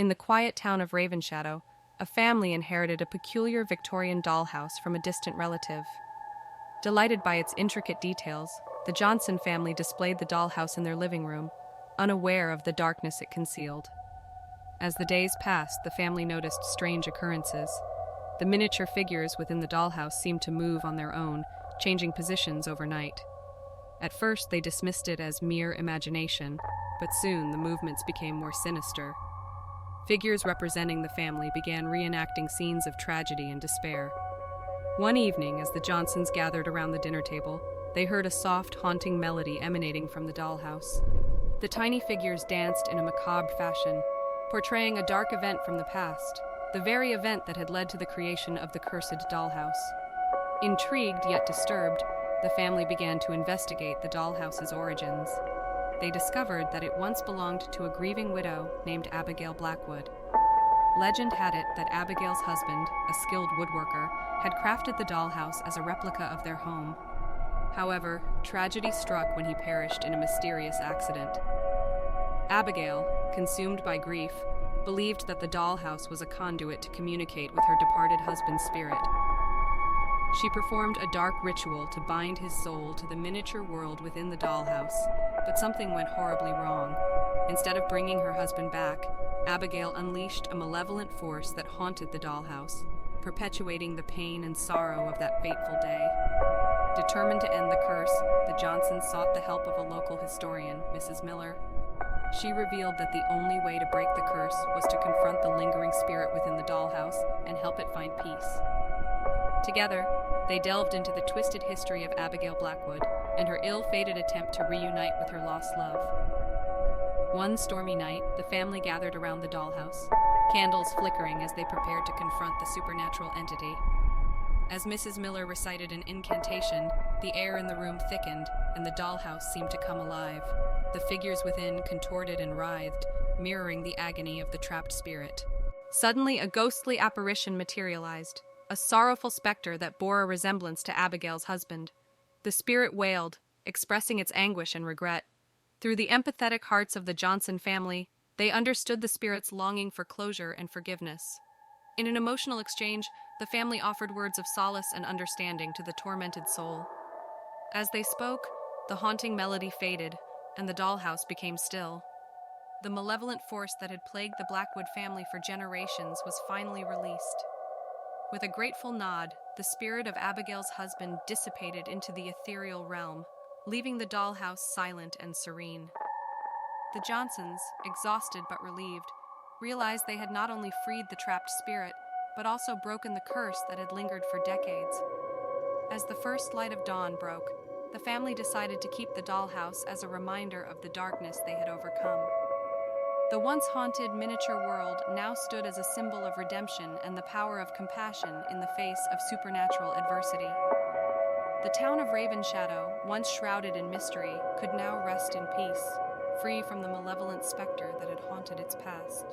In the quiet town of Ravenshadow, a family inherited a peculiar Victorian dollhouse from a distant relative. Delighted by its intricate details, the Johnson family displayed the dollhouse in their living room, unaware of the darkness it concealed. As the days passed, the family noticed strange occurrences. The miniature figures within the dollhouse seemed to move on their own, changing positions overnight. At first, they dismissed it as mere imagination, but soon the movements became more sinister. Figures representing the family began reenacting scenes of tragedy and despair. One evening, as the Johnsons gathered around the dinner table, they heard a soft, haunting melody emanating from the dollhouse. The tiny figures danced in a macabre fashion, portraying a dark event from the past, the very event that had led to the creation of the cursed dollhouse. Intrigued yet disturbed, the family began to investigate the dollhouse's origins. They discovered that it once belonged to a grieving widow named Abigail Blackwood. Legend had it that Abigail's husband, a skilled woodworker, had crafted the dollhouse as a replica of their home. However, tragedy struck when he perished in a mysterious accident. Abigail, consumed by grief, believed that the dollhouse was a conduit to communicate with her departed husband's spirit. She performed a dark ritual to bind his soul to the miniature world within the dollhouse, but something went horribly wrong. Instead of bringing her husband back, Abigail unleashed a malevolent force that haunted the dollhouse, perpetuating the pain and sorrow of that fateful day. Determined to end the curse, the Johnsons sought the help of a local historian, Mrs. Miller. She revealed that the only way to break the curse was to confront the lingering spirit within the dollhouse and help it find peace. Together, they delved into the twisted history of Abigail Blackwood and her ill-fated attempt to reunite with her lost love. One stormy night, the family gathered around the dollhouse, candles flickering as they prepared to confront the supernatural entity. As Mrs. Miller recited an incantation, the air in the room thickened, and the dollhouse seemed to come alive. The figures within contorted and writhed, mirroring the agony of the trapped spirit. Suddenly, a ghostly apparition materialized, a sorrowful specter that bore a resemblance to Abigail's husband. The spirit wailed, expressing its anguish and regret. Through the empathetic hearts of the Johnson family, they understood the spirit's longing for closure and forgiveness. In an emotional exchange, the family offered words of solace and understanding to the tormented soul. As they spoke, the haunting melody faded, and the dollhouse became still. The malevolent force that had plagued the Blackwood family for generations was finally released. With a grateful nod, the spirit of Abigail's husband dissipated into the ethereal realm, leaving the dollhouse silent and serene. The Johnsons, exhausted but relieved, realized they had not only freed the trapped spirit, but also broken the curse that had lingered for decades. As the first light of dawn broke, the family decided to keep the dollhouse as a reminder of the darkness they had overcome. The once haunted miniature world now stood as a symbol of redemption and the power of compassion in the face of supernatural adversity. The town of Ravenshadow, once shrouded in mystery, could now rest in peace, free from the malevolent specter that had haunted its past.